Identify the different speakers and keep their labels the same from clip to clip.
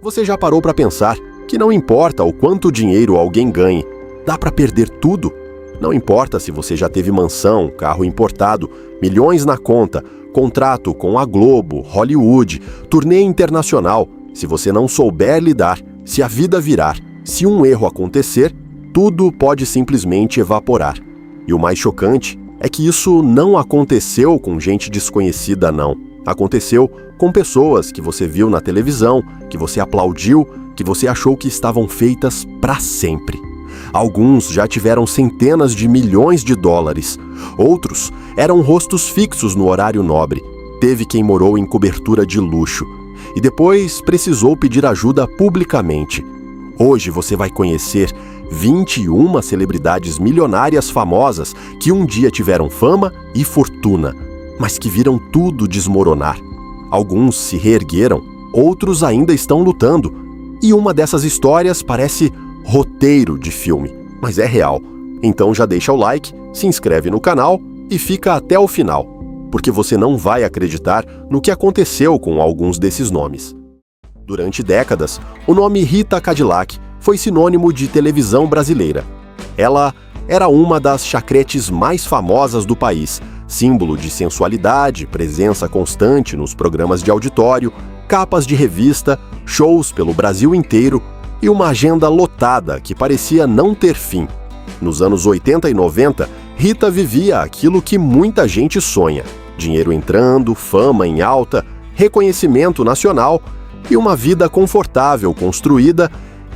Speaker 1: Você já parou para pensar que não importa o quanto dinheiro alguém ganhe, dá para perder tudo? Não importa se você já teve mansão, carro importado, milhões na conta, contrato com a Globo, Hollywood, turnê internacional. Se você não souber lidar, se a vida virar, se um erro acontecer, tudo pode simplesmente evaporar. E o mais chocante é que isso não aconteceu com gente desconhecida, não. Aconteceu com pessoas que você viu na televisão, que você aplaudiu, que você achou que estavam feitas para sempre. Alguns já tiveram centenas de milhões de dólares. Outros eram rostos fixos no horário nobre. Teve quem morou em cobertura de luxo. E depois precisou pedir ajuda publicamente. Hoje você vai conhecer 21 celebridades milionárias famosas que um dia tiveram fama e fortuna, mas que viram tudo desmoronar. Alguns se reergueram, outros ainda estão lutando. E uma dessas histórias parece roteiro de filme, mas é real. Então já deixa o like, se inscreve no canal e fica até o final, porque você não vai acreditar no que aconteceu com alguns desses nomes. Durante décadas, o nome Rita Cadillac foi sinônimo de televisão brasileira. Ela era uma das chacretes mais famosas do país, símbolo de sensualidade, presença constante nos programas de auditório, capas de revista, shows pelo Brasil inteiro e uma agenda lotada que parecia não ter fim. Nos anos 80 e 90, Rita vivia aquilo que muita gente sonha: dinheiro entrando, fama em alta, reconhecimento nacional e uma vida confortável construída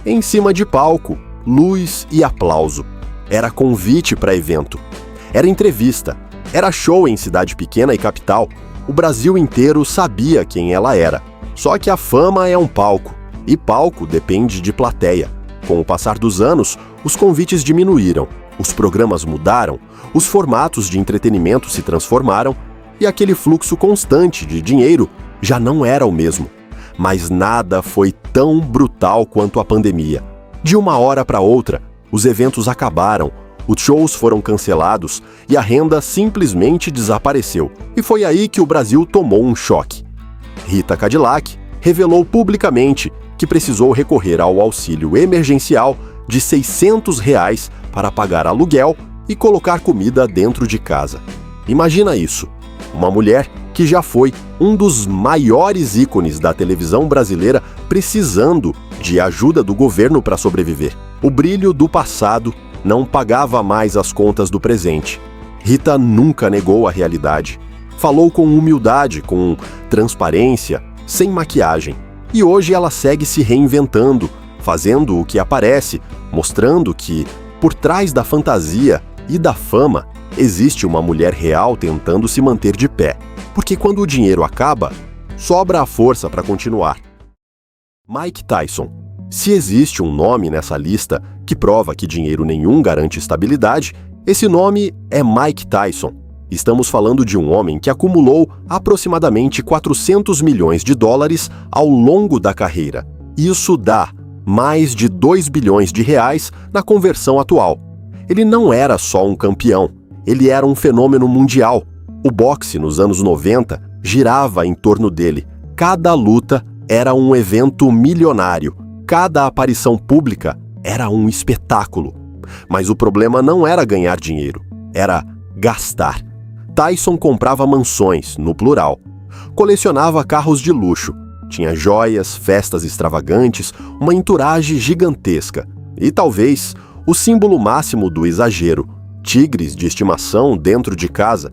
Speaker 1: em cima de palco, luz e aplauso. Era convite para evento, era entrevista, era show em cidade pequena e capital. O Brasil inteiro sabia quem ela era. Só que a fama é um palco, e palco depende de plateia. Com o passar dos anos, os convites diminuíram, os programas mudaram, os formatos de entretenimento se transformaram e aquele fluxo constante de dinheiro já não era o mesmo. Mas nada foi tão brutal quanto a pandemia. De uma hora para outra, os eventos acabaram, os shows foram cancelados e a renda simplesmente desapareceu. E foi aí que o Brasil tomou um choque. Rita Cadillac revelou publicamente que precisou recorrer ao auxílio emergencial de R$600 para pagar aluguel e colocar comida dentro de casa. Imagina isso, uma mulher que já foi um dos maiores ícones da televisão brasileira precisando de ajuda do governo para sobreviver. O brilho do passado não pagava mais as contas do presente. Rita nunca negou a realidade. Falou com humildade, com transparência, sem maquiagem. E hoje ela segue se reinventando, fazendo o que aparece, mostrando que, por trás da fantasia e da fama, existe uma mulher real tentando se manter de pé. Porque quando o dinheiro acaba, sobra a força para continuar. Mike Tyson. Se existe um nome nessa lista que prova que dinheiro nenhum garante estabilidade, esse nome é Mike Tyson. Estamos falando de um homem que acumulou aproximadamente 400 milhões de dólares ao longo da carreira. Isso dá mais de 2 bilhões de reais na conversão atual. Ele não era só um campeão, ele era um fenômeno mundial. O boxe nos anos 90 girava em torno dele. Cada luta era um evento milionário. Cada aparição pública era um espetáculo. Mas o problema não era ganhar dinheiro, era gastar. Tyson comprava mansões, no plural. Colecionava carros de luxo. Tinha joias, festas extravagantes, uma entourage gigantesca. E talvez o símbolo máximo do exagero: tigres de estimação dentro de casa.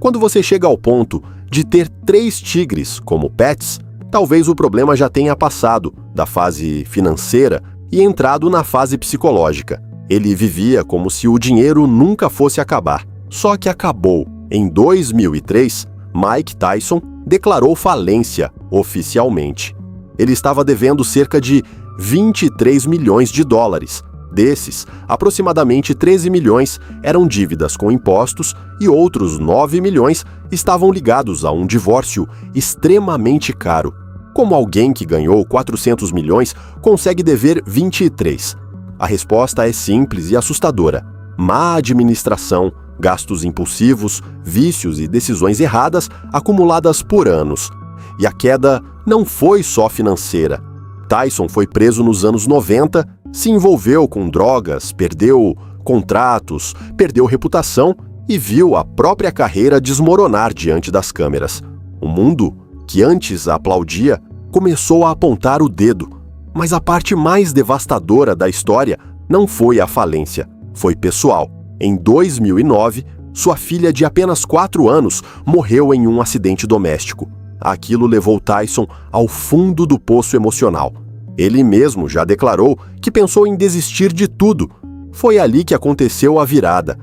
Speaker 1: Quando você chega ao ponto de ter 3 tigres como pets, talvez o problema já tenha passado da fase financeira e entrado na fase psicológica. Ele vivia como se o dinheiro nunca fosse acabar. Só que acabou. Em 2003, Mike Tyson declarou falência oficialmente. Ele estava devendo cerca de 23 milhões de dólares. Desses, aproximadamente 13 milhões eram dívidas com impostos e outros 9 milhões estavam ligados a um divórcio extremamente caro. Como alguém que ganhou 400 milhões consegue dever 23? A resposta é simples e assustadora: má administração, gastos impulsivos, vícios e decisões erradas acumuladas por anos. E a queda não foi só financeira. Tyson foi preso nos anos 90, se envolveu com drogas, perdeu contratos, perdeu reputação e viu a própria carreira desmoronar diante das câmeras. O mundo, que antes a aplaudia, começou a apontar o dedo. Mas a parte mais devastadora da história não foi a falência, foi pessoal. Em 2009, sua filha de apenas 4 anos morreu em um acidente doméstico. Aquilo levou Tyson ao fundo do poço emocional. Ele mesmo já declarou que pensou em desistir de tudo. Foi ali que aconteceu a virada.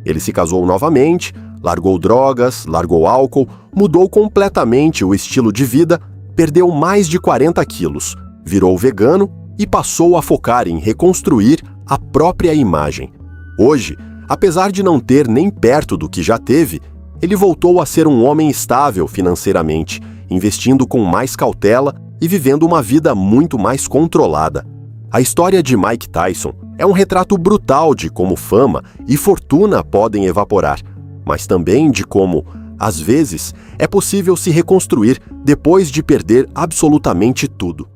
Speaker 1: Ele se casou novamente, largou drogas, largou álcool, mudou completamente o estilo de vida, perdeu mais de 40 quilos, virou vegano e passou a focar em reconstruir a própria imagem. Hoje, apesar de não ter nem perto do que já teve, ele voltou a ser um homem estável financeiramente, investindo com mais cautela e vivendo uma vida muito mais controlada. A história de Mike Tyson é um retrato brutal de como fama e fortuna podem evaporar, mas também de como, às vezes, é possível se reconstruir depois de perder absolutamente tudo.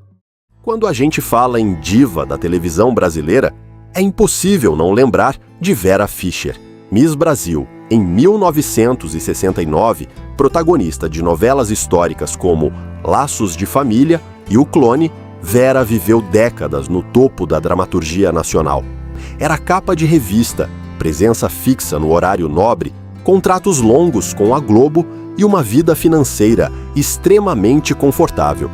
Speaker 1: Quando a gente fala em diva da televisão brasileira, é impossível não lembrar de Vera Fischer, Miss Brasil, em 1969, protagonista de novelas históricas como Laços de Família e O Clone. Vera viveu décadas no topo da dramaturgia nacional. Era capa de revista, presença fixa no horário nobre, contratos longos com a Globo e uma vida financeira extremamente confortável.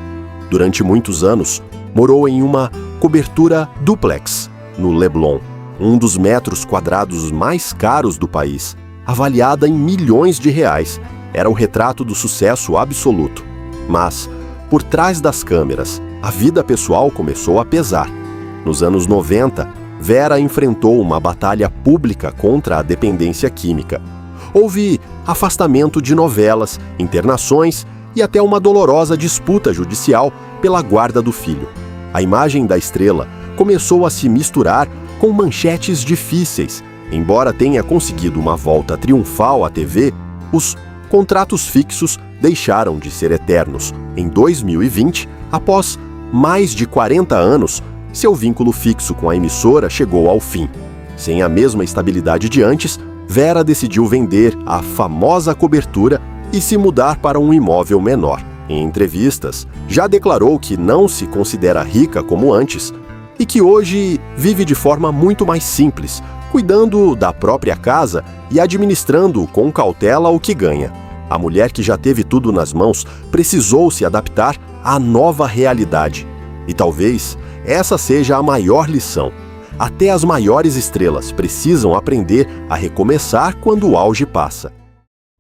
Speaker 1: Durante muitos anos, morou em uma cobertura duplex, no Leblon, um dos metros quadrados mais caros do país, avaliada em milhões de reais. Era o retrato do sucesso absoluto. Mas, por trás das câmeras, a vida pessoal começou a pesar. Nos anos 90, Vera enfrentou uma batalha pública contra a dependência química. Houve afastamento de novelas, internações e até uma dolorosa disputa judicial pela guarda do filho. A imagem da estrela começou a se misturar com manchetes difíceis. Embora tenha conseguido uma volta triunfal à TV, os contratos fixos deixaram de ser eternos. Em 2020, após mais de 40 anos, seu vínculo fixo com a emissora chegou ao fim. Sem a mesma estabilidade de antes, Vera decidiu vender a famosa cobertura e se mudar para um imóvel menor. Em entrevistas, já declarou que não se considera rica como antes e que hoje vive de forma muito mais simples, cuidando da própria casa e administrando com cautela o que ganha. A mulher que já teve tudo nas mãos precisou se adaptar à nova realidade. E talvez essa seja a maior lição. Até as maiores estrelas precisam aprender a recomeçar quando o auge passa.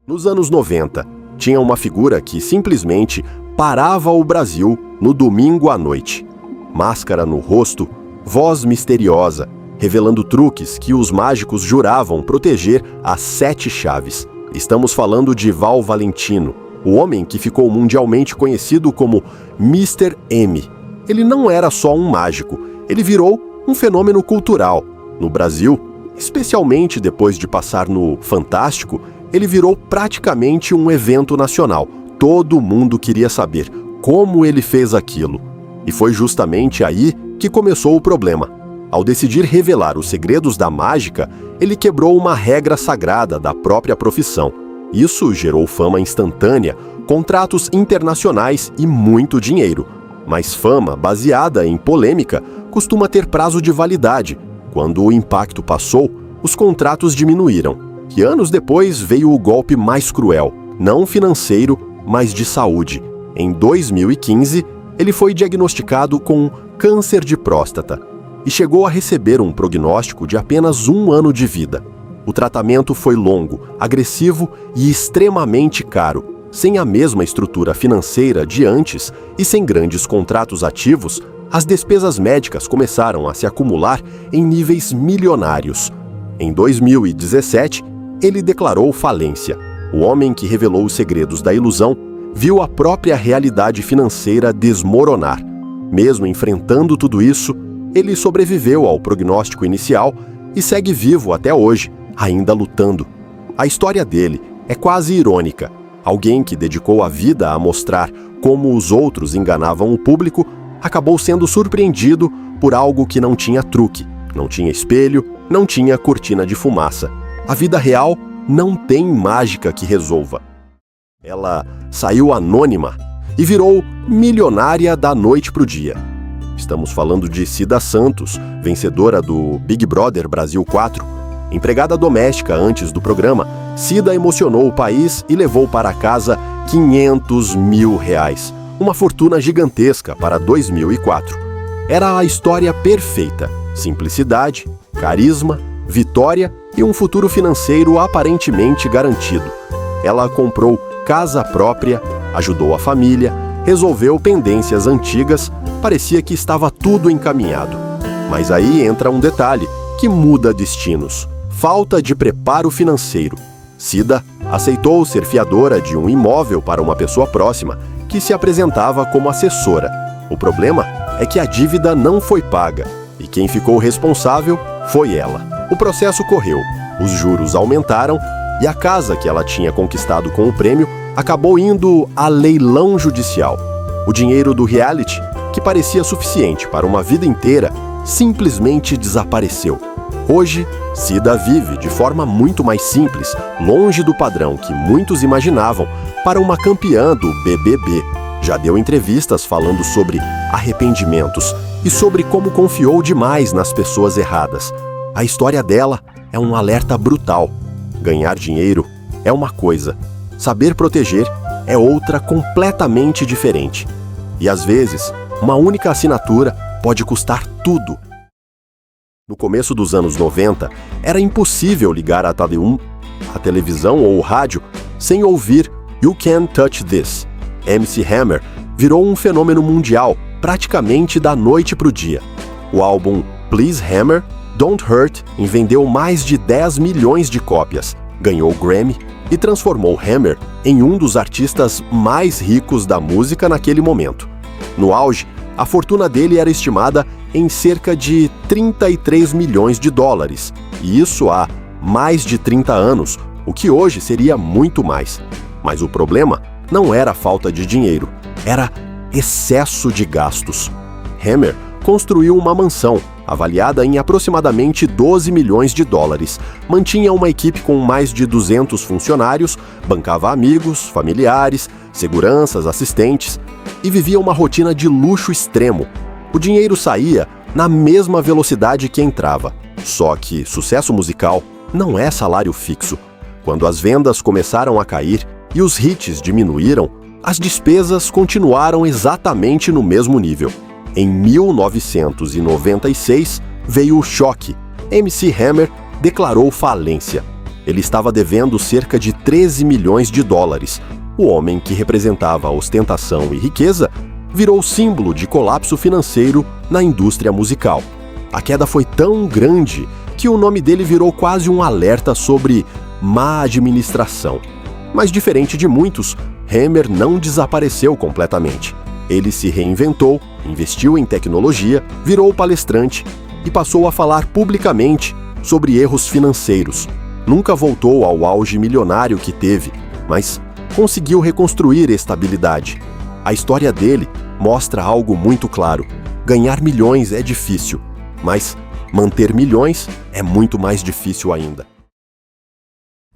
Speaker 1: Nos anos 90, tinha uma figura que simplesmente parava o Brasil no domingo à noite. Máscara no rosto, voz misteriosa, revelando truques que os mágicos juravam proteger as 7 chaves. Estamos falando de Val Valentino, o homem que ficou mundialmente conhecido como Mr. M. Ele não era só um mágico, ele virou um fenômeno cultural. No Brasil, especialmente depois de passar no Fantástico, ele virou praticamente um evento nacional. Todo mundo queria saber como ele fez aquilo. E foi justamente aí que começou o problema. Ao decidir revelar os segredos da mágica, ele quebrou uma regra sagrada da própria profissão. Isso gerou fama instantânea, contratos internacionais e muito dinheiro. Mas fama baseada em polêmica costuma ter prazo de validade. Quando o impacto passou, os contratos diminuíram. E anos depois veio o golpe mais cruel, não financeiro, mas de saúde. Em 2015, ele foi diagnosticado com câncer de próstata e chegou a receber um prognóstico de apenas 1 ano de vida. O tratamento foi longo, agressivo e extremamente caro. Sem a mesma estrutura financeira de antes e sem grandes contratos ativos, as despesas médicas começaram a se acumular em níveis milionários. Em 2017, ele declarou falência. O homem que revelou os segredos da ilusão viu a própria realidade financeira desmoronar. Mesmo enfrentando tudo isso, ele sobreviveu ao prognóstico inicial e segue vivo até hoje, ainda lutando. A história dele é quase irônica. Alguém que dedicou a vida a mostrar como os outros enganavam o público, acabou sendo surpreendido por algo que não tinha truque, não tinha espelho, não tinha cortina de fumaça. A vida real não tem mágica que resolva. Ela saiu anônima e virou milionária da noite para o dia. Estamos falando de Cida Santos, vencedora do Big Brother Brasil 4. Empregada doméstica antes do programa, Cida emocionou o país e levou para casa R$500 mil, uma fortuna gigantesca para 2004. Era a história perfeita: simplicidade, carisma, vitória e um futuro financeiro aparentemente garantido. Ela comprou casa própria, ajudou a família, resolveu pendências antigas, parecia que estava tudo encaminhado. Mas aí entra um detalhe que muda destinos: falta de preparo financeiro. Cida aceitou ser fiadora de um imóvel para uma pessoa próxima, que se apresentava como assessora. O problema é que a dívida não foi paga, e quem ficou responsável foi ela. O processo correu, os juros aumentaram, e a casa que ela tinha conquistado com o prêmio acabou indo a leilão judicial. O dinheiro do reality, que parecia suficiente para uma vida inteira, simplesmente desapareceu. Hoje, Cida vive de forma muito mais simples, longe do padrão que muitos imaginavam para uma campeã do BBB. Já deu entrevistas falando sobre arrependimentos e sobre como confiou demais nas pessoas erradas. A história dela é um alerta brutal. Ganhar dinheiro é uma coisa, saber proteger é outra completamente diferente. E às vezes, uma única assinatura pode custar tudo. No começo dos anos 90, era impossível ligar a televisão ou o rádio sem ouvir You Can't Touch This. MC Hammer virou um fenômeno mundial praticamente da noite para o dia. O álbum Please Hammer, Don't Hurt vendeu mais de 10 milhões de cópias, ganhou o Grammy e transformou Hammer em um dos artistas mais ricos da música naquele momento. No auge, a fortuna dele era estimada em cerca de 33 milhões de dólares, e isso há mais de 30 anos, o que hoje seria muito mais. Mas o problema não era falta de dinheiro, era excesso de gastos. Hammer construiu uma mansão, avaliada em aproximadamente 12 milhões de dólares, mantinha uma equipe com mais de 200 funcionários, bancava amigos, familiares, seguranças, assistentes, e vivia uma rotina de luxo extremo. O dinheiro saía na mesma velocidade que entrava. Só que sucesso musical não é salário fixo. Quando as vendas começaram a cair e os hits diminuíram, as despesas continuaram exatamente no mesmo nível. Em 1996, veio o choque. MC Hammer declarou falência. Ele estava devendo cerca de 13 milhões de dólares. O homem que representava ostentação e riqueza virou símbolo de colapso financeiro na indústria musical. A queda foi tão grande que o nome dele virou quase um alerta sobre má administração. Mas diferente de muitos, Hammer não desapareceu completamente. Ele se reinventou, investiu em tecnologia, virou palestrante e passou a falar publicamente sobre erros financeiros. Nunca voltou ao auge milionário que teve, mas conseguiu reconstruir estabilidade. A história dele mostra algo muito claro: ganhar milhões é difícil, mas manter milhões é muito mais difícil ainda.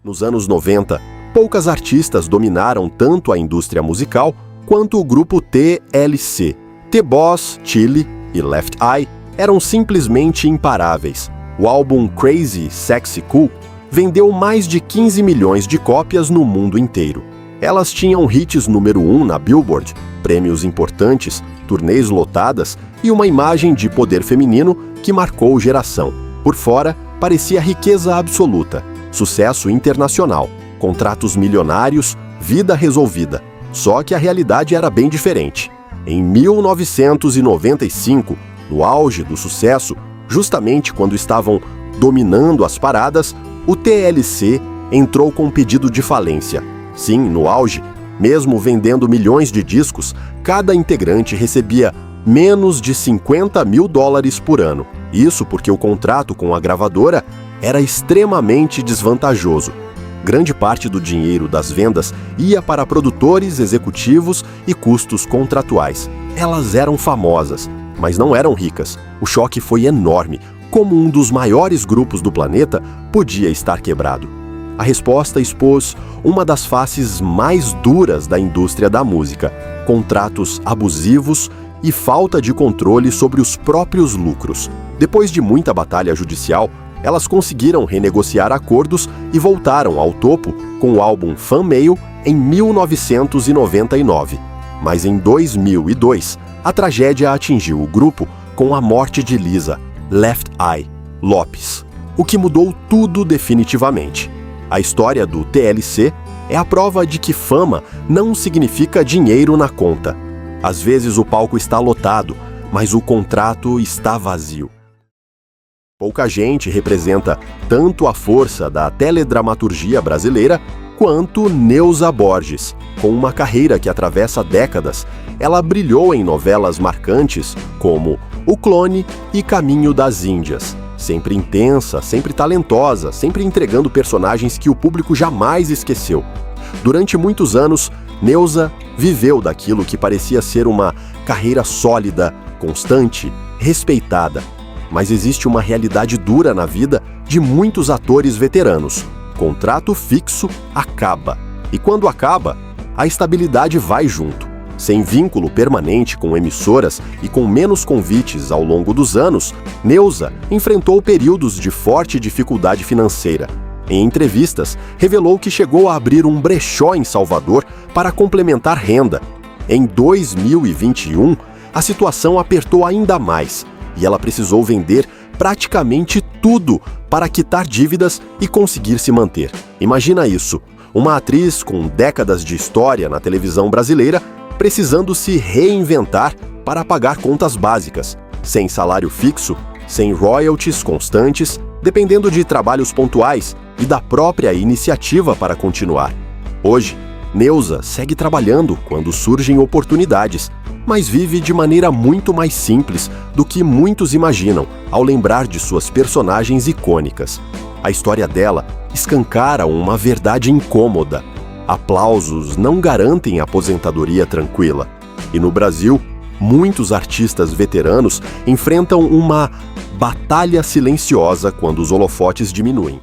Speaker 1: Nos anos 90, poucas artistas dominaram tanto a indústria musical quanto o grupo TLC. The Boss, Chili e Left Eye eram simplesmente imparáveis. O álbum Crazy Sexy Cool vendeu mais de 15 milhões de cópias no mundo inteiro. Elas tinham hits número 1 na Billboard, prêmios importantes, turnês lotadas e uma imagem de poder feminino que marcou geração. Por fora, parecia riqueza absoluta, sucesso internacional, contratos milionários, vida resolvida. Só que a realidade era bem diferente. Em 1995, no auge do sucesso, justamente quando estavam dominando as paradas, o TLC entrou com um pedido de falência. Sim, no auge, mesmo vendendo milhões de discos, cada integrante recebia menos de 50 mil dólares por ano. Isso porque o contrato com a gravadora era extremamente desvantajoso. Grande parte do dinheiro das vendas ia para produtores, executivos e custos contratuais. Elas eram famosas, mas não eram ricas. O choque foi enorme. Como um dos maiores grupos do planeta podia estar quebrado? A resposta expôs uma das faces mais duras da indústria da música: contratos abusivos e falta de controle sobre os próprios lucros. Depois de muita batalha judicial, elas conseguiram renegociar acordos e voltaram ao topo com o álbum Fan Mail em 1999. Mas em 2002, a tragédia atingiu o grupo com a morte de Lisa Left Eye Lopes, o que mudou tudo definitivamente. A história do TLC é a prova de que fama não significa dinheiro na conta. Às vezes o palco está lotado, mas o contrato está vazio. Pouca gente representa tanto a força da teledramaturgia brasileira quanto Neuza Borges. Com uma carreira que atravessa décadas, ela brilhou em novelas marcantes como O Clone e Caminho das Índias. Sempre intensa, sempre talentosa, sempre entregando personagens que o público jamais esqueceu. Durante muitos anos, Neuza viveu daquilo que parecia ser uma carreira sólida, constante, respeitada. Mas existe uma realidade dura na vida de muitos atores veteranos. Contrato fixo acaba. E quando acaba, a estabilidade vai junto. Sem vínculo permanente com emissoras e com menos convites ao longo dos anos, Neuza enfrentou períodos de forte dificuldade financeira. Em entrevistas, revelou que chegou a abrir um brechó em Salvador para complementar renda. Em 2021, a situação apertou ainda mais e ela precisou vender praticamente tudo para quitar dívidas e conseguir se manter. Imagina isso, uma atriz com décadas de história na televisão brasileira precisando se reinventar para pagar contas básicas, sem salário fixo, sem royalties constantes, dependendo de trabalhos pontuais e da própria iniciativa para continuar. Hoje, Neuza segue trabalhando quando surgem oportunidades, mas vive de maneira muito mais simples do que muitos imaginam ao lembrar de suas personagens icônicas. A história dela escancara uma verdade incômoda. Aplausos não garantem aposentadoria tranquila. E no Brasil, muitos artistas veteranos enfrentam uma batalha silenciosa quando os holofotes diminuem.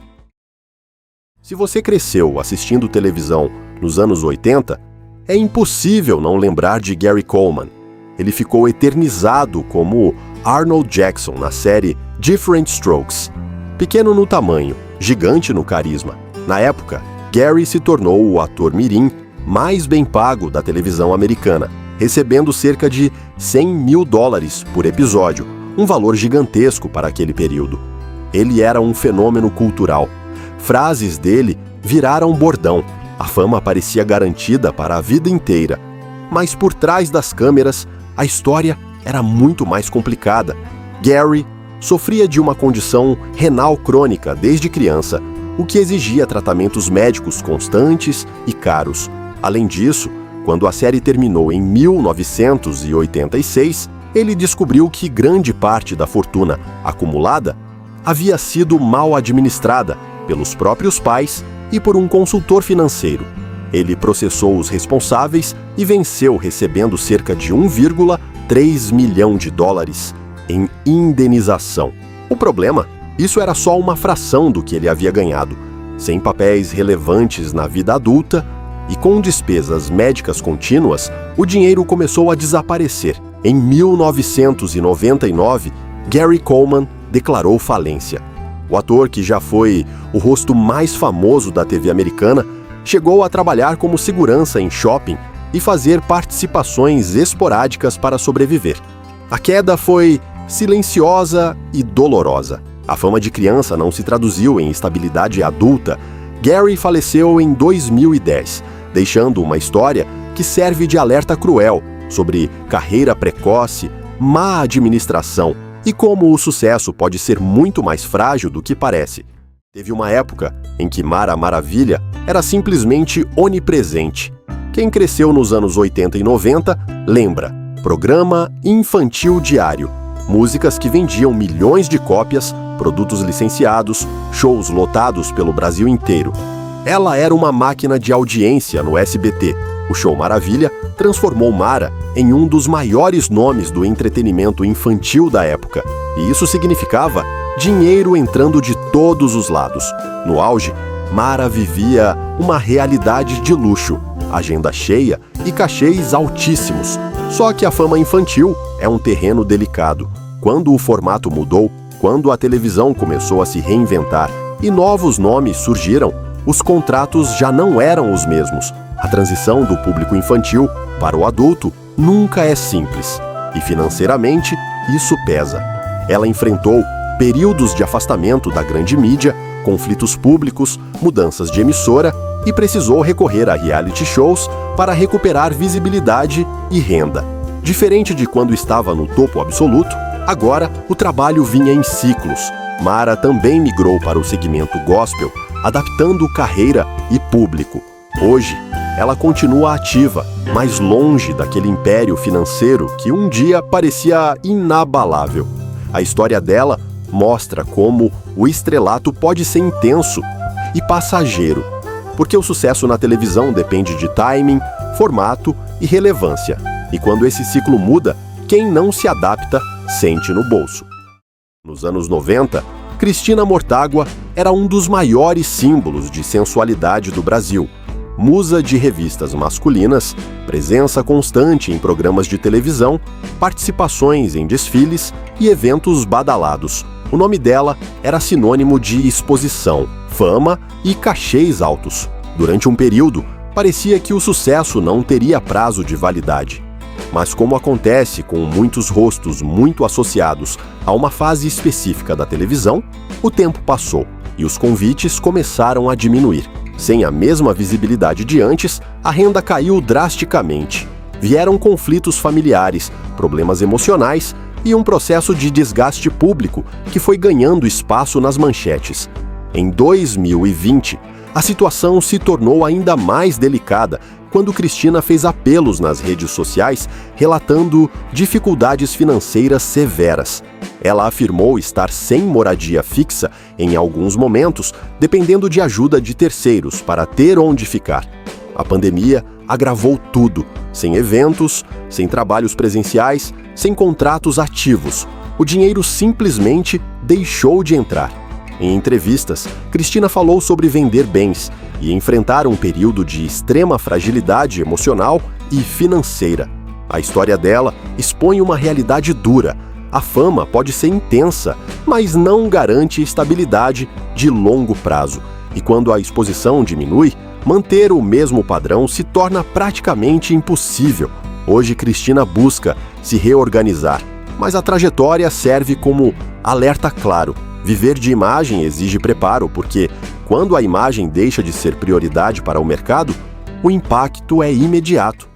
Speaker 1: Se você cresceu assistindo televisão nos anos 80, é impossível não lembrar de Gary Coleman. Ele ficou eternizado como Arnold Jackson na série Diff'rent Strokes. Pequeno no tamanho, gigante no carisma. Na época, Gary se tornou o ator mirim mais bem pago da televisão americana, recebendo cerca de $100 mil por episódio, um valor gigantesco para aquele período. Ele era um fenômeno cultural. Frases dele viraram bordão. A fama parecia garantida para a vida inteira. Mas por trás das câmeras, a história era muito mais complicada. Gary sofria de uma condição renal crônica desde criança, o que exigia tratamentos médicos constantes e caros. Além disso, quando a série terminou em 1986, ele descobriu que grande parte da fortuna acumulada havia sido mal administrada pelos próprios pais e por um consultor financeiro. Ele processou os responsáveis e venceu, recebendo cerca de $1,3 milhão em indenização. O problema? Isso era só uma fração do que ele havia ganhado. Sem papéis relevantes na vida adulta e com despesas médicas contínuas, o dinheiro começou a desaparecer. Em 1999, Gary Coleman declarou falência. O ator, que já foi o rosto mais famoso da TV americana, chegou a trabalhar como segurança em shopping e fazer participações esporádicas para sobreviver. A queda foi silenciosa e dolorosa. A fama de criança não se traduziu em estabilidade adulta. Gary faleceu em 2010, deixando uma história que serve de alerta cruel sobre carreira precoce, má administração e como o sucesso pode ser muito mais frágil do que parece. Teve uma época em que Mara Maravilha era simplesmente onipresente. Quem cresceu nos anos 80 e 90 lembra. Programa infantil diário. Músicas que vendiam milhões de cópias, produtos licenciados, shows lotados pelo Brasil inteiro. Ela era uma máquina de audiência no SBT. O Show Maravilha transformou Mara em um dos maiores nomes do entretenimento infantil da época. E isso significava dinheiro entrando de todos os lados. No auge, Mara vivia uma realidade de luxo, agenda cheia e cachês altíssimos. Só que a fama infantil é um terreno delicado. Quando o formato mudou, quando a televisão começou a se reinventar e novos nomes surgiram, os contratos já não eram os mesmos. A transição do público infantil para o adulto nunca é simples. E financeiramente, isso pesa. Ela enfrentou períodos de afastamento da grande mídia, conflitos públicos, mudanças de emissora e precisou recorrer a reality shows para recuperar visibilidade e renda. Diferente de quando estava no topo absoluto, agora o trabalho vinha em ciclos. Mara também migrou para o segmento gospel, adaptando carreira e público. Hoje, ela continua ativa, mas longe daquele império financeiro que um dia parecia inabalável. A história dela mostra como o estrelato pode ser intenso e passageiro, porque o sucesso na televisão depende de timing, formato e relevância. E quando esse ciclo muda, quem não se adapta sente no bolso. Nos anos 90, Cristina Mortágua era um dos maiores símbolos de sensualidade do Brasil. Musa de revistas masculinas, presença constante em programas de televisão, participações em desfiles e eventos badalados. O nome dela era sinônimo de exposição, fama e cachês altos. Durante um período, parecia que o sucesso não teria prazo de validade. Mas como acontece com muitos rostos muito associados a uma fase específica da televisão, o tempo passou e os convites começaram a diminuir. Sem a mesma visibilidade de antes, a renda caiu drasticamente. Vieram conflitos familiares, problemas emocionais e um processo de desgaste público que foi ganhando espaço nas manchetes. Em 2020, a situação se tornou ainda mais delicada quando Cristina fez apelos nas redes sociais relatando dificuldades financeiras severas. Ela afirmou estar sem moradia fixa em alguns momentos, dependendo de ajuda de terceiros para ter onde ficar. A pandemia agravou tudo, sem eventos, sem trabalhos presenciais, sem contratos ativos. O dinheiro simplesmente deixou de entrar. Em entrevistas, Cristina falou sobre vender bens e enfrentar um período de extrema fragilidade emocional e financeira. A história dela expõe uma realidade dura. A fama pode ser intensa, mas não garante estabilidade de longo prazo. E quando a exposição diminui, manter o mesmo padrão se torna praticamente impossível. Hoje, Cristina busca se reorganizar, mas a trajetória serve como alerta claro. Viver de imagem exige preparo, porque quando a imagem deixa de ser prioridade para o mercado, o impacto é imediato.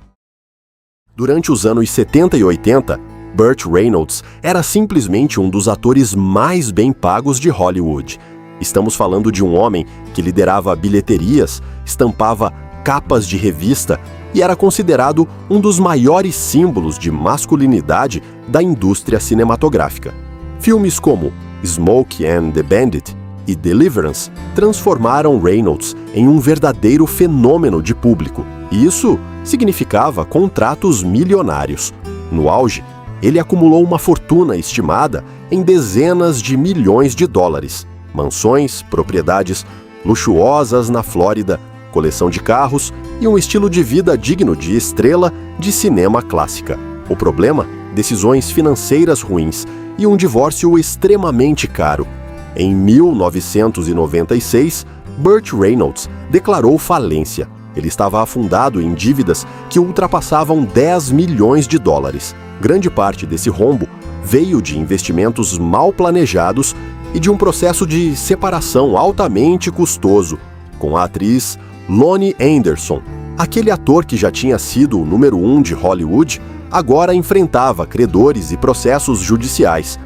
Speaker 1: Durante os anos 70 e 80, Burt Reynolds era simplesmente um dos atores mais bem pagos de Hollywood. Estamos falando de um homem que liderava bilheterias, estampava capas de revista e era considerado um dos maiores símbolos de masculinidade da indústria cinematográfica. Filmes como Smokey and the Bandit e Deliverance transformaram Reynolds em um verdadeiro fenômeno de público, e isso significava contratos milionários. No auge, ele acumulou uma fortuna estimada em dezenas de milhões de dólares, mansões, propriedades luxuosas na Flórida, coleção de carros e um estilo de vida digno de estrela de cinema clássica. O problema? Decisões financeiras ruins e um divórcio extremamente caro. Em 1996, Burt Reynolds declarou falência. Ele estava afundado em dívidas que ultrapassavam 10 milhões de dólares. Grande parte desse rombo veio de investimentos mal planejados e de um processo de separação altamente custoso, com a atriz Loni Anderson. Aquele ator que já tinha sido o número 1 de Hollywood agora enfrentava credores e processos judiciais.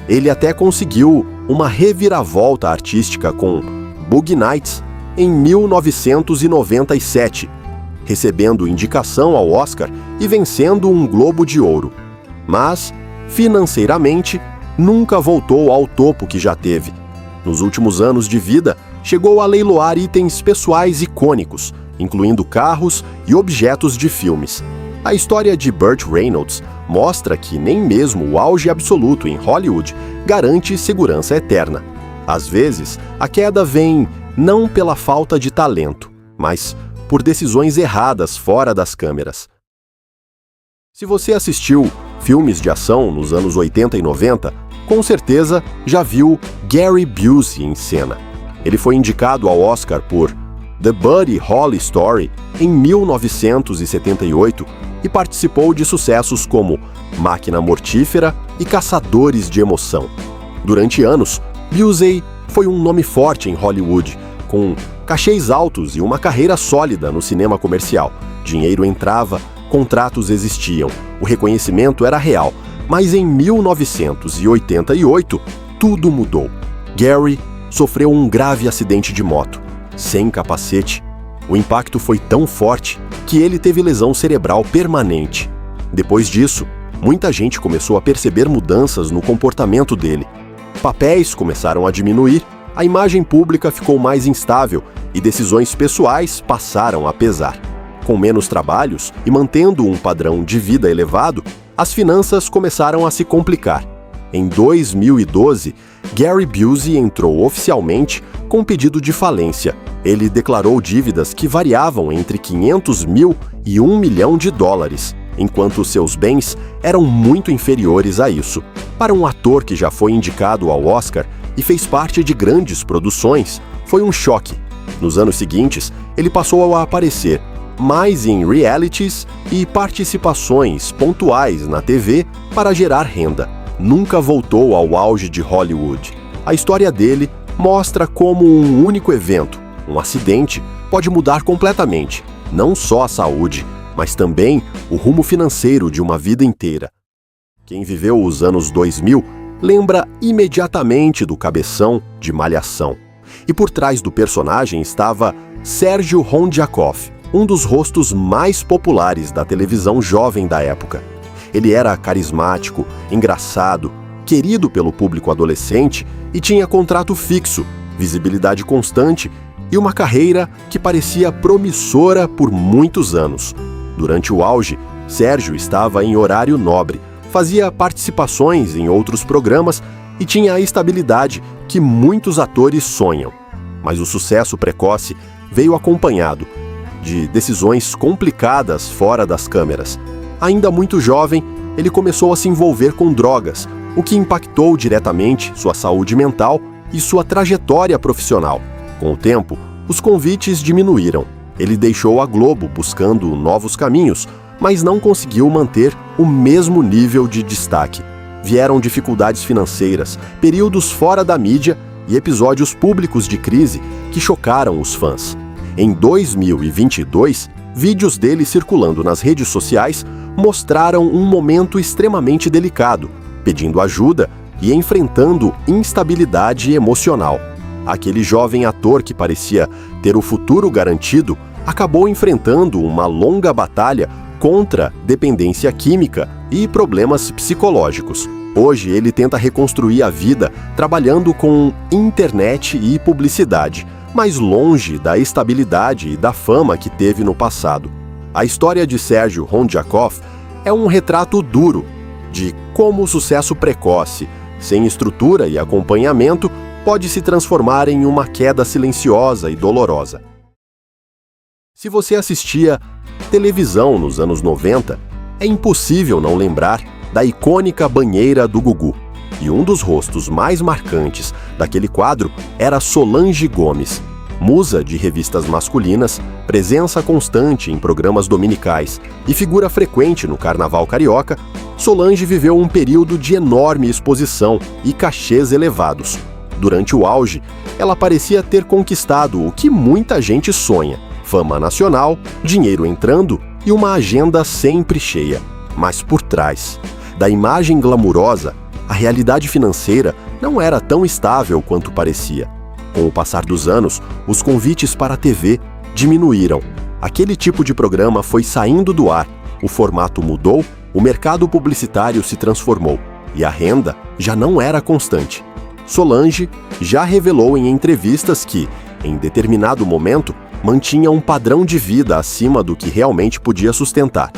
Speaker 1: Ele até conseguiu uma reviravolta artística com Boogie Nights em 1997, recebendo indicação ao Oscar e vencendo um Globo de Ouro. Mas, financeiramente, nunca voltou ao topo que já teve. Nos últimos anos de vida, chegou a leiloar itens pessoais icônicos, incluindo carros e objetos de filmes. A história de Burt Reynolds mostra que nem mesmo o auge absoluto em Hollywood garante segurança eterna. Às vezes, a queda vem não pela falta de talento, mas por decisões erradas fora das câmeras. Se você assistiu filmes de ação nos anos 80 e 90, com certeza já viu Gary Busey em cena. Ele foi indicado ao Oscar por The Buddy Holly Story em 1978 e participou de sucessos como Máquina Mortífera e Caçadores de Emoção. Durante anos, Busey foi um nome forte em Hollywood, com cachês altos e uma carreira sólida no cinema comercial. Dinheiro entrava, contratos existiam, o reconhecimento era real. Mas em 1988, tudo mudou. Gary sofreu um grave acidente de moto, sem capacete. O impacto foi tão forte que ele teve lesão cerebral permanente. Depois disso, muita gente começou a perceber mudanças no comportamento dele. Papéis começaram a diminuir, a imagem pública ficou mais instável e decisões pessoais passaram a pesar. Com menos trabalhos e mantendo um padrão de vida elevado, as finanças começaram a se complicar. Em 2012, Gary Busey entrou oficialmente com pedido de falência. Ele declarou dívidas que variavam entre 500 mil e $1 milhão, enquanto seus bens eram muito inferiores a isso. Para um ator que já foi indicado ao Oscar e fez parte de grandes produções, foi um choque. Nos anos seguintes, ele passou a aparecer mais em realities e participações pontuais na TV para gerar renda. Nunca voltou ao auge de Hollywood. A história dele mostra como um único evento, um acidente, pode mudar completamente, não só a saúde, mas também o rumo financeiro de uma vida inteira. Quem viveu os anos 2000 lembra imediatamente do cabeção de Malhação. E por trás do personagem estava Sérgio Rondjakov, um dos rostos mais populares da televisão jovem da época. Ele era carismático, engraçado, querido pelo público adolescente e tinha contrato fixo, visibilidade constante e uma carreira que parecia promissora por muitos anos. Durante o auge, Sérgio estava em horário nobre, fazia participações em outros programas e tinha a estabilidade que muitos atores sonham. Mas o sucesso precoce veio acompanhado de decisões complicadas fora das câmeras. Ainda muito jovem, ele começou a se envolver com drogas, o que impactou diretamente sua saúde mental e sua trajetória profissional. Com o tempo, os convites diminuíram. Ele deixou a Globo buscando novos caminhos, mas não conseguiu manter o mesmo nível de destaque. Vieram dificuldades financeiras, períodos fora da mídia e episódios públicos de crise que chocaram os fãs. Em 2022, vídeos dele circulando nas redes sociais mostraram um momento extremamente delicado, pedindo ajuda e enfrentando instabilidade emocional. Aquele jovem ator que parecia ter o futuro garantido acabou enfrentando uma longa batalha contra dependência química e problemas psicológicos. Hoje ele tenta reconstruir a vida trabalhando com internet e publicidade, mais longe da estabilidade e da fama que teve no passado. A história de Sérgio Rondjakov é um retrato duro de como o sucesso precoce, sem estrutura e acompanhamento, pode se transformar em uma queda silenciosa e dolorosa. Se você assistia televisão nos anos 90, é impossível não lembrar da icônica banheira do Gugu. E um dos rostos mais marcantes daquele quadro era Solange Gomes. Musa de revistas masculinas, presença constante em programas dominicais e figura frequente no Carnaval Carioca, Solange viveu um período de enorme exposição e cachês elevados. Durante o auge, ela parecia ter conquistado o que muita gente sonha: fama nacional, dinheiro entrando e uma agenda sempre cheia. Mas por trás da imagem glamurosa, a realidade financeira não era tão estável quanto parecia. Com o passar dos anos, os convites para a TV diminuíram. Aquele tipo de programa foi saindo do ar, o formato mudou, o mercado publicitário se transformou e a renda já não era constante. Solange já revelou em entrevistas que em determinado momento, mantinha um padrão de vida acima do que realmente podia sustentar.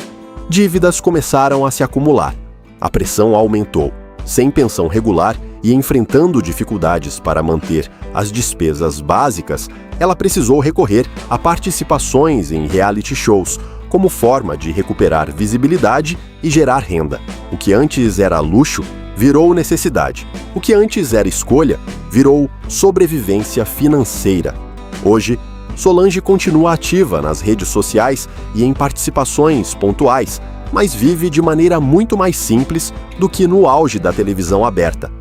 Speaker 1: Dívidas começaram a se acumular. A pressão aumentou. Sem pensão regular e enfrentando dificuldades para manter as despesas básicas, ela precisou recorrer a participações em reality shows como forma de recuperar visibilidade e gerar renda. O que antes era luxo virou necessidade. O que antes era escolha virou sobrevivência financeira. Hoje, Solange continua ativa nas redes sociais e em participações pontuais, mas vive de maneira muito mais simples do que no auge da televisão aberta.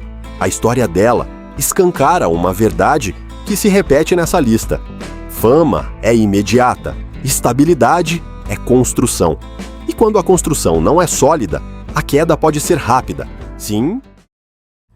Speaker 1: A história dela escancara uma verdade que se repete nessa lista. Fama é imediata, estabilidade é construção. E quando a construção não é sólida, a queda pode ser rápida. Sim,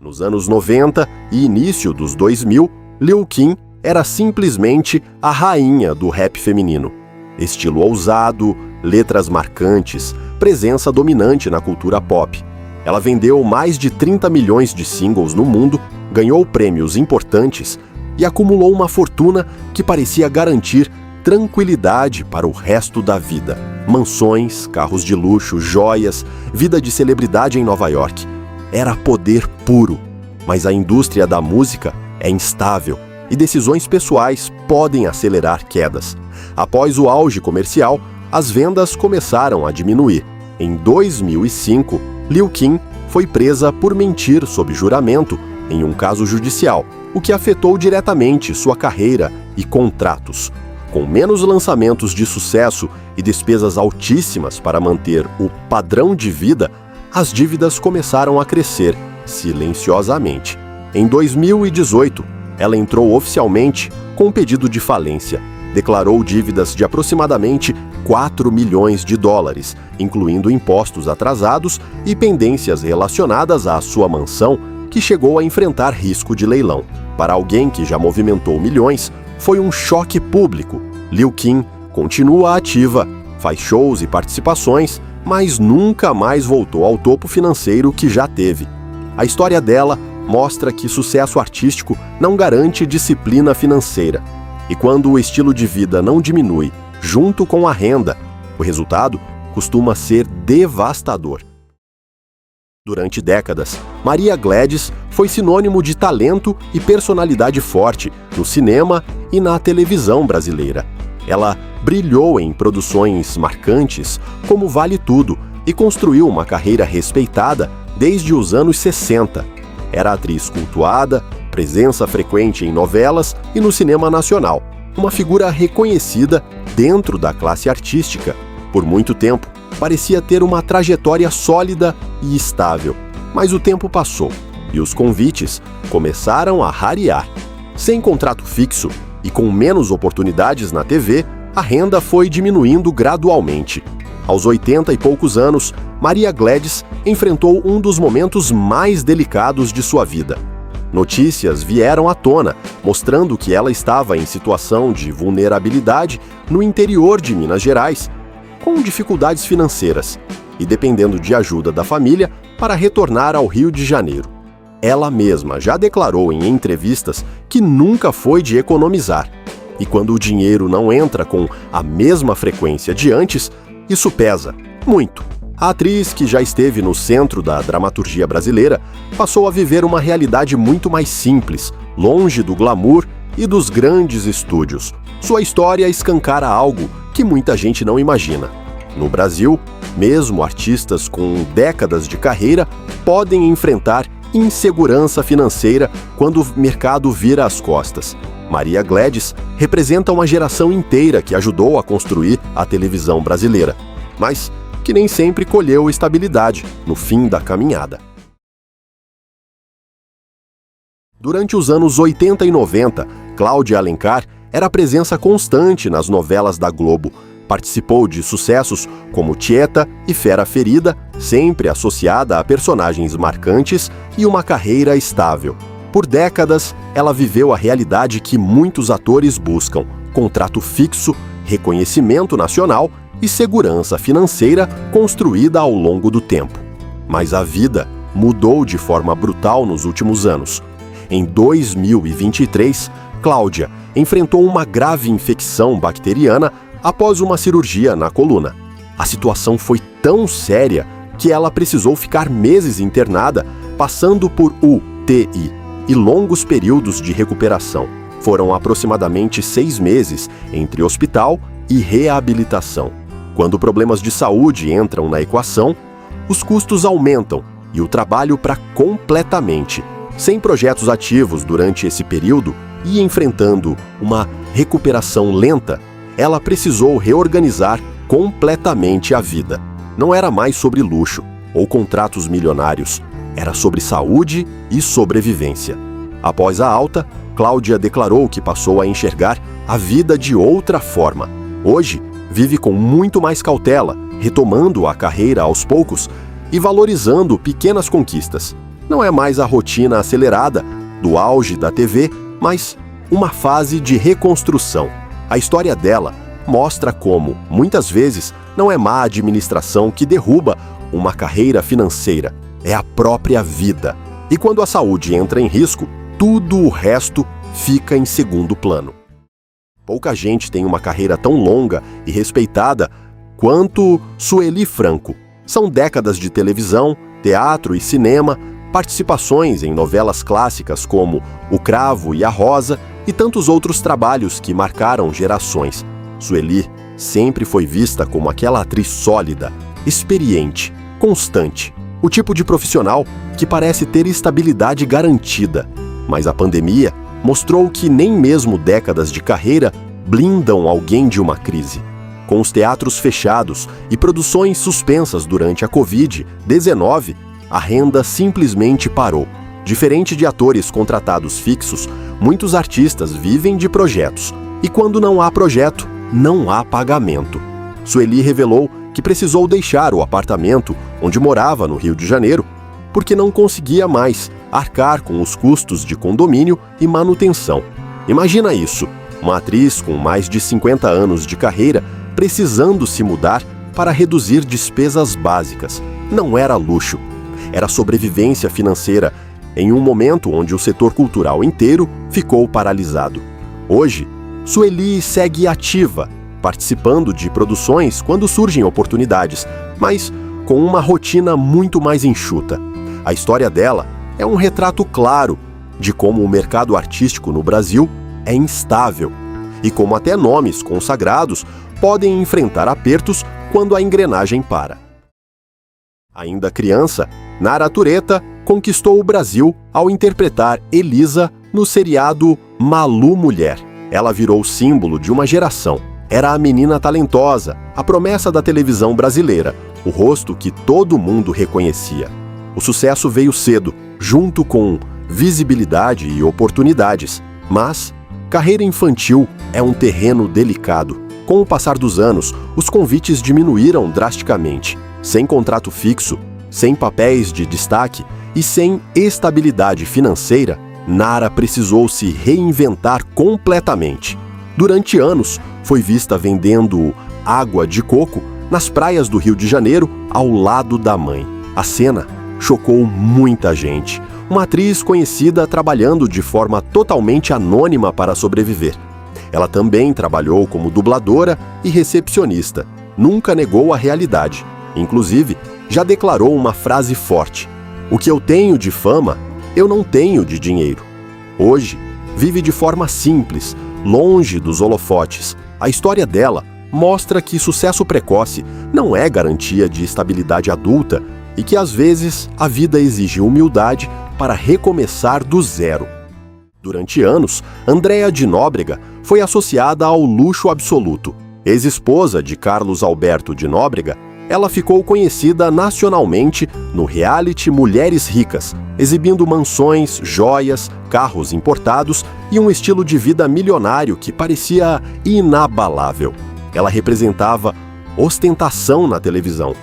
Speaker 1: nos anos 90 e início dos 2000, Lil' Kim era simplesmente a rainha do rap feminino. Estilo ousado, letras marcantes, presença dominante na cultura pop. Ela vendeu mais de 30 milhões de singles no mundo, ganhou prêmios importantes e acumulou uma fortuna que parecia garantir tranquilidade para o resto da vida. Mansões, carros de luxo, joias, vida de celebridade em Nova York. Era poder puro, mas a indústria da música é instável e decisões pessoais podem acelerar quedas. Após o auge comercial, as vendas começaram a diminuir. Em 2005, Lil' Kim foi presa por mentir sob juramento em um caso judicial, o que afetou diretamente sua carreira e contratos. Com menos lançamentos de sucesso e despesas altíssimas para manter o padrão de vida, as dívidas começaram a crescer silenciosamente. Em 2018, ela entrou oficialmente com um pedido de falência. Declarou dívidas de aproximadamente 4 milhões de dólares, incluindo impostos atrasados e pendências relacionadas à sua mansão, que chegou a enfrentar risco de leilão. Para alguém que já movimentou milhões, foi um choque público. Lil' Kim continua ativa, faz shows e participações, mas nunca mais voltou ao topo financeiro que já teve. A história dela mostra que sucesso artístico não garante disciplina financeira. E quando o estilo de vida não diminui junto com a renda, o resultado costuma ser devastador. Durante décadas, Maria Gladys foi sinônimo de talento e personalidade forte no cinema e na televisão brasileira. Ela brilhou em produções marcantes como Vale Tudo e construiu uma carreira respeitada desde os anos 60. Era atriz cultuada, presença frequente em novelas e no cinema nacional, uma figura reconhecida dentro da classe artística. Por muito tempo, parecia ter uma trajetória sólida e estável, mas o tempo passou e os convites começaram a rarear. Sem contrato fixo e com menos oportunidades na TV, a renda foi diminuindo gradualmente. Aos 80 e poucos anos, Maria Gladys enfrentou um dos momentos mais delicados de sua vida. Notícias vieram à tona, mostrando que ela estava em situação de vulnerabilidade no interior de Minas Gerais, com dificuldades financeiras e dependendo de ajuda da família para retornar ao Rio de Janeiro. Ela mesma já declarou em entrevistas que nunca foi de economizar. E quando o dinheiro não entra com a mesma frequência de antes, isso pesa muito. A atriz, que já esteve no centro da dramaturgia brasileira, passou a viver uma realidade muito mais simples, longe do glamour e dos grandes estúdios. Sua história escancara algo que muita gente não imagina. No Brasil, mesmo artistas com décadas de carreira podem enfrentar insegurança financeira quando o mercado vira as costas. Maria Gladys representa uma geração inteira que ajudou a construir a televisão brasileira, mas que nem sempre colheu estabilidade no fim da caminhada. Durante os anos 80 e 90, Cláudia Alencar era presença constante nas novelas da Globo. Participou de sucessos como Tieta e Fera Ferida, sempre associada a personagens marcantes e uma carreira estável. Por décadas, ela viveu a realidade que muitos atores buscam: contrato fixo, reconhecimento nacional e segurança financeira construída ao longo do tempo. Mas a vida mudou de forma brutal nos últimos anos. Em 2023, Cláudia enfrentou uma grave infecção bacteriana após uma cirurgia na coluna. A situação foi tão séria que ela precisou ficar meses internada, passando por UTI e longos períodos de recuperação. Foram aproximadamente 6 meses entre hospital e reabilitação. Quando problemas de saúde entram na equação, os custos aumentam e o trabalho para completamente. Sem projetos ativos durante esse período e enfrentando uma recuperação lenta, ela precisou reorganizar completamente a vida. Não era mais sobre luxo ou contratos milionários, era sobre saúde e sobrevivência. Após a alta, Cláudia declarou que passou a enxergar a vida de outra forma. Hoje, vive com muito mais cautela, retomando a carreira aos poucos e valorizando pequenas conquistas. Não é mais a rotina acelerada do auge da TV, mas uma fase de reconstrução. A história dela mostra como, muitas vezes, não é má administração que derruba uma carreira financeira, é a própria vida. E quando a saúde entra em risco, tudo o resto fica em segundo plano. Pouca gente tem uma carreira tão longa e respeitada quanto Sueli Franco. São décadas de televisão, teatro e cinema, participações em novelas clássicas como O Cravo e a Rosa e tantos outros trabalhos que marcaram gerações. Sueli sempre foi vista como aquela atriz sólida, experiente, constante, o tipo de profissional que parece ter estabilidade garantida. Mas a pandemia mostrou que nem mesmo décadas de carreira blindam alguém de uma crise. Com os teatros fechados e produções suspensas durante a Covid-19, a renda simplesmente parou. Diferente de atores contratados fixos, muitos artistas vivem de projetos. E quando não há projeto, não há pagamento. Sueli revelou que precisou deixar o apartamento onde morava no Rio de Janeiro porque não conseguia mais arcar com os custos de condomínio e manutenção. Imagina isso, uma atriz com mais de 50 anos de carreira precisando se mudar para reduzir despesas básicas. Não era luxo, era sobrevivência financeira em um momento onde o setor cultural inteiro ficou paralisado. Hoje, Sueli segue ativa, participando de produções quando surgem oportunidades, mas com uma rotina muito mais enxuta. A história dela é um retrato claro de como o mercado artístico no Brasil é instável e como até nomes consagrados podem enfrentar apertos quando a engrenagem para. Ainda criança, Nara Tureta conquistou o Brasil ao interpretar Elisa no seriado Malu Mulher. Ela virou símbolo de uma geração. Era a menina talentosa, a promessa da televisão brasileira, o rosto que todo mundo reconhecia. O sucesso veio cedo, junto com visibilidade e oportunidades, mas carreira infantil é um terreno delicado. Com o passar dos anos, os convites diminuíram drasticamente. Sem contrato fixo, sem papéis de destaque e sem estabilidade financeira, Nara precisou se reinventar completamente. Durante anos, foi vista vendendo água de coco nas praias do Rio de Janeiro ao lado da mãe. A cena chocou muita gente. Uma atriz conhecida trabalhando de forma totalmente anônima para sobreviver. Ela também trabalhou como dubladora e recepcionista. Nunca negou a realidade. Inclusive, já declarou uma frase forte: "O que eu tenho de fama, eu não tenho de dinheiro." Hoje, vive de forma simples, longe dos holofotes. A história dela mostra que sucesso precoce não é garantia de estabilidade adulta e que, às vezes, a vida exige humildade para recomeçar do zero. Durante anos, Andréa de Nóbrega foi associada ao luxo absoluto. Ex-esposa de Carlos Alberto de Nóbrega, ela ficou conhecida nacionalmente no reality Mulheres Ricas, exibindo mansões, joias, carros importados e um estilo de vida milionário que parecia inabalável. Ela representava ostentação na televisão.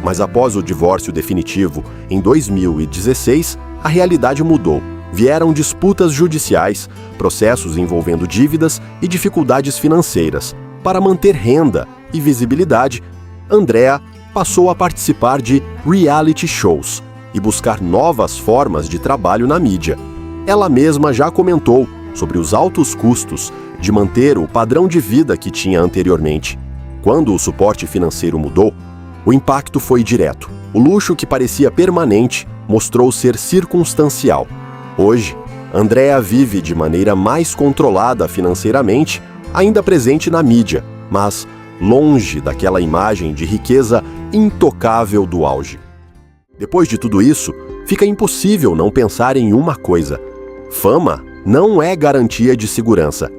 Speaker 1: Mas após o divórcio definitivo, em 2016, a realidade mudou. Vieram disputas judiciais, processos envolvendo dívidas e dificuldades financeiras. Para manter renda e visibilidade, Andréa passou a participar de reality shows e buscar novas formas de trabalho na mídia. Ela mesma já comentou sobre os altos custos de manter o padrão de vida que tinha anteriormente. Quando o suporte financeiro mudou, o impacto foi direto. O luxo que parecia permanente mostrou ser circunstancial. Hoje, Andrea vive de maneira mais controlada financeiramente, ainda presente na mídia, mas longe daquela imagem de riqueza intocável do auge. Depois de tudo isso, fica impossível não pensar em uma coisa: fama não é garantia de segurança.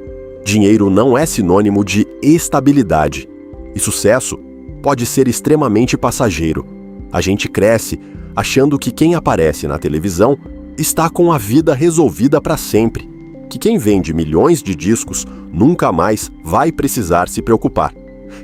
Speaker 1: Dinheiro não é sinônimo de estabilidade. E sucesso pode ser extremamente passageiro. A gente cresce achando que quem aparece na televisão está com a vida resolvida para sempre, que quem vende milhões de discos nunca mais vai precisar se preocupar,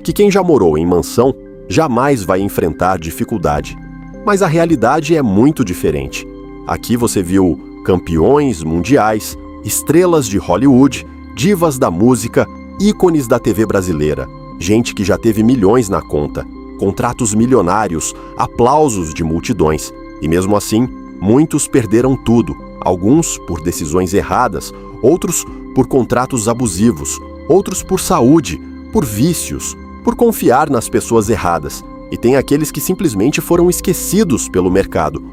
Speaker 1: que quem já morou em mansão jamais vai enfrentar dificuldade. Mas a realidade é muito diferente. Aqui você viu campeões mundiais, estrelas de Hollywood, divas da música, ícones da TV brasileira, gente que já teve milhões na conta, contratos milionários, aplausos de multidões. E mesmo assim, muitos perderam tudo, alguns por decisões erradas, outros por contratos abusivos, outros por saúde, por vícios, por confiar nas pessoas erradas. E tem aqueles que simplesmente foram esquecidos pelo mercado.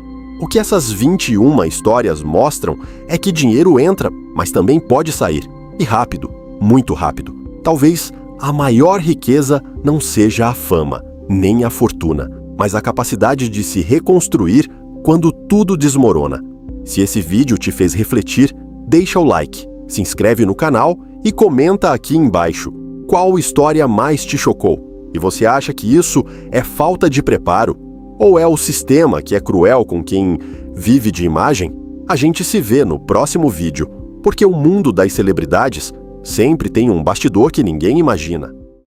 Speaker 1: O que essas 21 histórias mostram é que dinheiro entra, mas também pode sair. E rápido, muito rápido. Talvez a maior riqueza não seja a fama, nem a fortuna, mas a capacidade de se reconstruir quando tudo desmorona. Se esse vídeo te fez refletir, deixa o like, se inscreve no canal e comenta aqui embaixo qual história mais te chocou. E você acha que isso é falta de preparo? Ou é o sistema que é cruel com quem vive de imagem? A gente se vê no próximo vídeo, porque o mundo das celebridades sempre tem um bastidor que ninguém imagina.